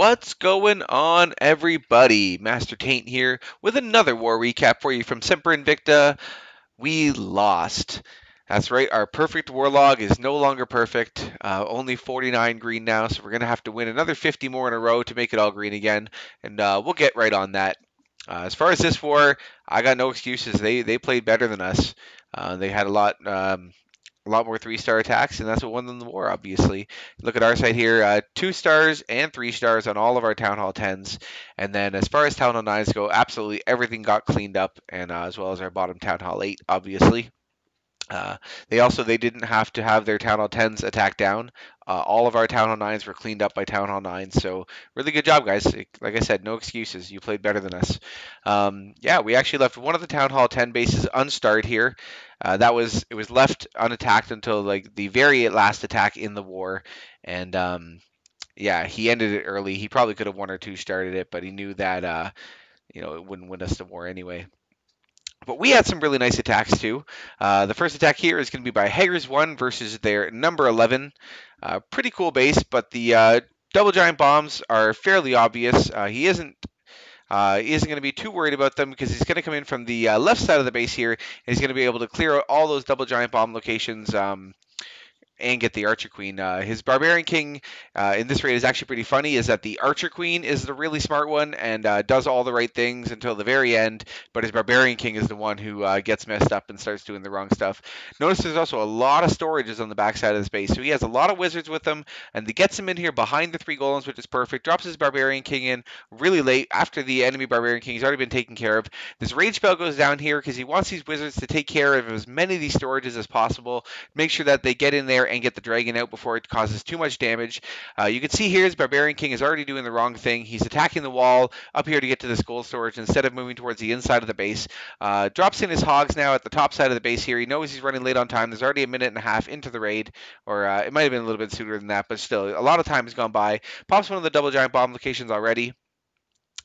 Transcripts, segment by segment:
What's going on, everybody? Master Taint here with another war recap for you from Semper Invicta. We lost. That's right, our perfect war log is no longer perfect. Only 49 green now, so we're going to have to win another 50 more in a row to make it all green again, and we'll get right on that. As far as this war, I got no excuses. They played better than us. They had a lot more 3-star attacks, and that's what won them the war, obviously. Look at our side here, 2 stars and 3 stars on all of our Town Hall 10s. And then as far as Town Hall 9s go, absolutely everything got cleaned up, and as well as our bottom Town Hall 8, obviously. Uh, they didn't have to have their Town Hall 10s attack down. All of our Town Hall 9s were cleaned up by Town Hall 9s, so really good job, guys. Like I said, no excuses. You played better than us. Yeah, we actually left one of the Town Hall 10 bases unstarred here. It was left unattacked until like the very last attack in the war, and yeah, he ended it early. He probably could have 1 or 2 started it, but he knew that it wouldn't win us the war anyway. But we had some really nice attacks too. The first attack here is going to be by Haggers 1 versus their number 11. Pretty cool base, but the double giant bombs are fairly obvious. He isn't going to be too worried about them because he's going to come in from the left side of the base here, and he's going to be able to clear out all those double giant bomb locations. And get the Archer Queen. His Barbarian King in this raid is actually pretty funny, is that the Archer Queen is the really smart one and does all the right things until the very end, but his Barbarian King is the one who gets messed up and starts doing the wrong stuff. Notice there's also a lot of storages on the backside of this base, so he has a lot of wizards with him, and he gets him in here behind the 3 golems, which is perfect, drops his Barbarian King in really late after the enemy Barbarian King has already been taken care of. This rage spell goes down here because he wants these wizards to take care of as many of these storages as possible, make sure that they get in there and get the dragon out before it causes too much damage. You can see here his Barbarian King is already doing the wrong thing. He's attacking the wall up here to get to this gold storage instead of moving towards the inside of the base. Drops in his hogs now at the top side of the base here. He knows he's running late on time. There's already a minute and a half into the raid, or it might have been a little bit sooner than that, but still, a lot of time has gone by. Pops one of the double giant bomb locations already.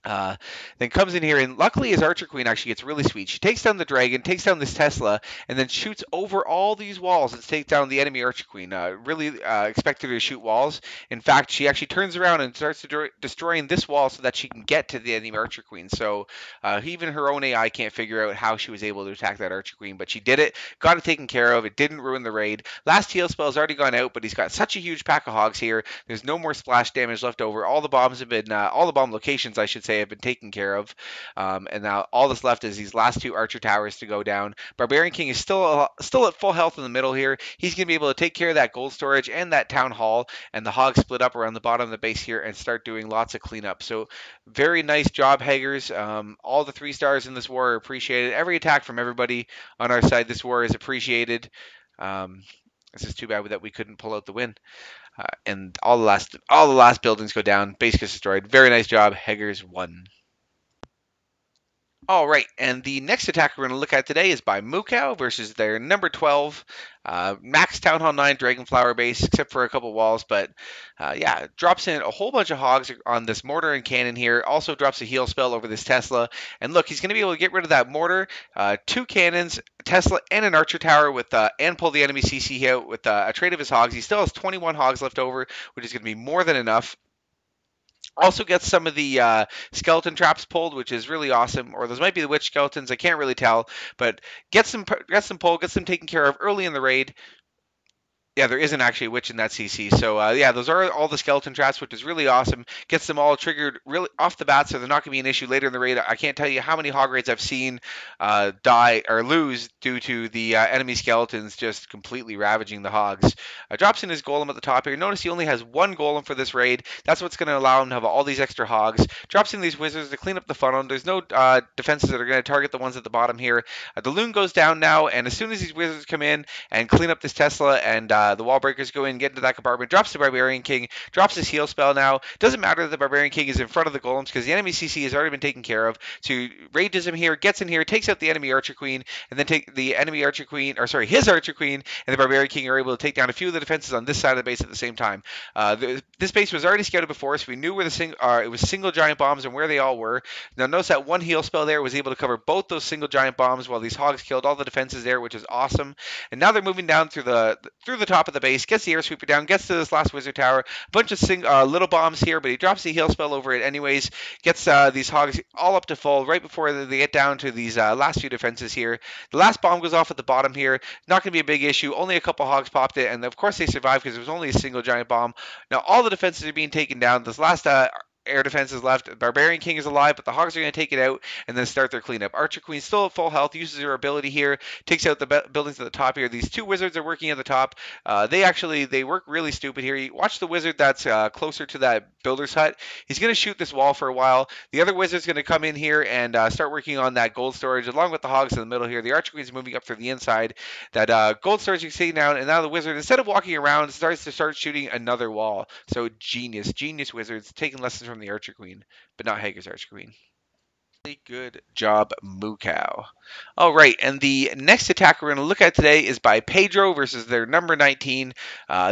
Then comes in here, and luckily his Archer Queen actually gets really sweet. She takes down the dragon, takes down this Tesla, and then shoots over all these walls and takes down the enemy Archer Queen. Really expected her to shoot walls. In fact, she actually turns around and starts destroying this wall so that she can get to the enemy Archer Queen. So even her own AI can't figure out how she was able to attack that Archer Queen, but she did it, got it taken care of. It didn't ruin the raid. Last heal spell has already gone out, but he's got such a huge pack of hogs here. There's no more splash damage left over. All the bombs have been, all the bomb locations, I should say, have been taken care of, and now all that's left is these last 2 archer towers to go down. Barbarian King is still at full health in the middle here. He's going to be able to take care of that gold storage and that town hall, and the hogs split up around the bottom of the base here and start doing lots of cleanup. So very nice job, Haggers. All the 3 stars in this war are appreciated. Every attack from everybody on our side this war is appreciated. This is too bad that we couldn't pull out the win. And all the last buildings go down. Base gets destroyed. Very nice job. Haggers won. All right, and the next attack we're going to look at today is by moocow versus their number 12 Maxed Town Hall 9 Dragonflower base, except for a couple walls, but yeah, drops in a whole bunch of hogs on this mortar and cannon here. Also drops a heal spell over this Tesla, and look, he's going to be able to get rid of that mortar, 2 cannons, Tesla, and an archer tower with and pull the enemy CC out with a trade of his hogs. He still has 21 hogs left over, which is going to be more than enough. Also gets some of the skeleton traps pulled, which is really awesome. Or those might be the witch skeletons. I can't really tell, but gets them pulled, gets them taken care of early in the raid. Yeah, there isn't actually a witch in that CC. So, yeah, those are all the skeleton traps, which is really awesome. Gets them all triggered really off the bat, so they're not going to be an issue later in the raid. I can't tell you how many hog raids I've seen die or lose due to the enemy skeletons just completely ravaging the hogs. Drops in his golem at the top here. Notice he only has 1 golem for this raid. That's what's going to allow him to have all these extra hogs. Drops in these wizards to clean up the funnel. There's no defenses that are going to target the ones at the bottom here. The loon goes down now, and as soon as these wizards come in and clean up this Tesla and the wall breakers go in, get into that compartment, drops the Barbarian King, drops his heal spell now. Doesn't matter that the Barbarian King is in front of the golems because the enemy CC has already been taken care of. So rages him here, gets in here, takes out the enemy Archer Queen, and then take the enemy Archer Queen, or sorry, his Archer Queen and the Barbarian King are able to take down a few of the defenses on this side of the base at the same time. This base was already scouted before, so we knew where it was single giant bombs and where they all were. Now notice that 1 heal spell there was able to cover both those single giant bombs while these hogs killed all the defenses there, which is awesome. And now they're moving down through the top of the base, gets the air sweeper down, gets to this last wizard tower. A bunch of little bombs here, but he drops the heal spell over it anyways. Gets these hogs all up to full right before they get down to these last few defenses here. The last bomb goes off at the bottom here. Not going to be a big issue. Only a couple hogs popped it, and of course they survived because there was only a single giant bomb. Now all the defenses are being taken down. This last air defense is left. Barbarian King is alive, but the Hogs are going to take it out and then start their cleanup. Archer Queen still at full health, uses her ability here, takes out the buildings at the top here. These two wizards are working at the top. They work really stupid here. You watch the wizard that's closer to that builder's hut. He's going to shoot this wall for a while. The other wizard's going to come in here and start working on that gold storage along with the Hogs in the middle here. The Archer Queen's moving up through the inside. That gold storage you can see now, and now the wizard, instead of walking around, starts to start shooting another wall. So genius wizards, taking lessons from the Archer Queen, but not Hager's Archer Queen. Good job, moocow. All right, and the next attack we're going to look at today is by Pedro versus their number 19.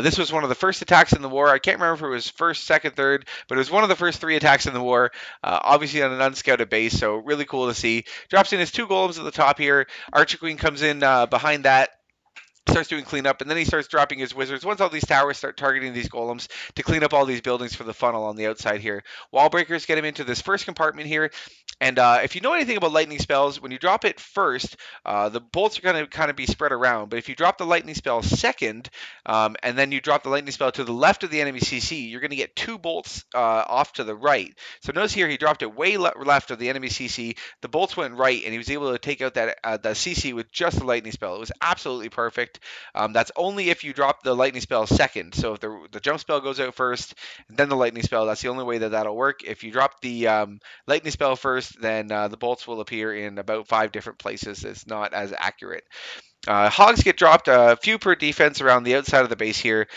This was one of the first attacks in the war. I can't remember if it was first, second, third, but it was one of the first 3 attacks in the war, obviously on an unscouted base, so really cool to see. Drops in his 2 golems at the top here. Archer Queen comes in behind that. Starts doing cleanup, and then he starts dropping his wizards once all these towers start targeting these golems to clean up all these buildings for the funnel on the outside here. Wall breakers get him into this first compartment here, and if you know anything about lightning spells, when you drop it first, the bolts are going to kind of be spread around, but if you drop the lightning spell second, and then you drop the lightning spell to the left of the enemy CC, you're going to get 2 bolts off to the right. So notice here he dropped it way left of the enemy CC, the bolts went right, and he was able to take out that the CC with just the lightning spell. It was absolutely perfect. That's only if you drop the lightning spell second. So if the jump spell goes out first, and then the lightning spell, that's the only way that that'll work. If you drop the lightning spell first, then the bolts will appear in about 5 different places. It's not as accurate. Hogs get dropped a few per defense around the outside of the base here.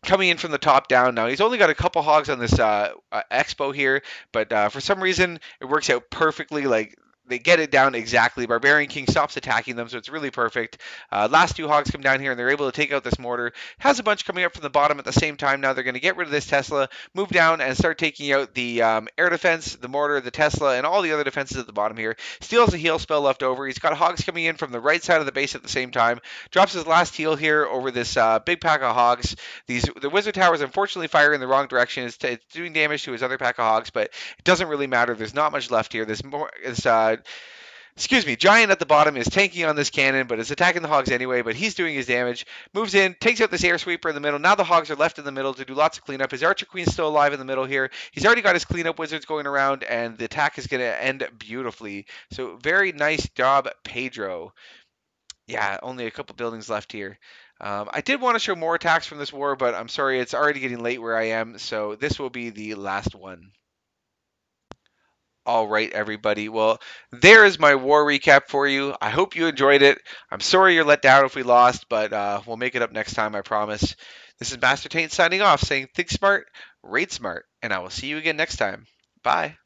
Coming in from the top down now. He's only got a couple hogs on this expo here, but for some reason it works out perfectly. Like, they get it down exactly. Barbarian King stops attacking them, so it's really perfect. Last 2 hogs come down here, and they're able to take out this mortar. Has a bunch coming up from the bottom at the same time. Now they're going to get rid of this Tesla, move down, and start taking out the air defense, the mortar, the Tesla, and all the other defenses at the bottom here. Still has a heal spell left over. He's got hogs coming in from the right side of the base at the same time. Drops his last heal here over this big pack of hogs. The wizard tower is unfortunately firing in the wrong direction. It's doing damage to his other pack of hogs, but it doesn't really matter. There's not much left here. Giant at the bottom is tanking on this cannon, but it's attacking the hogs anyway, but he's doing his damage. Moves in, takes out this air sweeper in the middle. Now the hogs are left in the middle to do lots of cleanup. His Archer Queen's still alive in the middle here. He's already got his cleanup wizards going around, and the attack is going to end beautifully. So very nice job, Pedro. Yeah, only a couple buildings left here. I did want to show more attacks from this war, but I'm sorry, it's already getting late where I am, so this will be the last one. All right, everybody. Well, there is my war recap for you. I hope you enjoyed it. I'm sorry you're let down if we lost, but we'll make it up next time, I promise. This is Master Th9 signing off, saying think smart, rate smart, and I will see you again next time. Bye.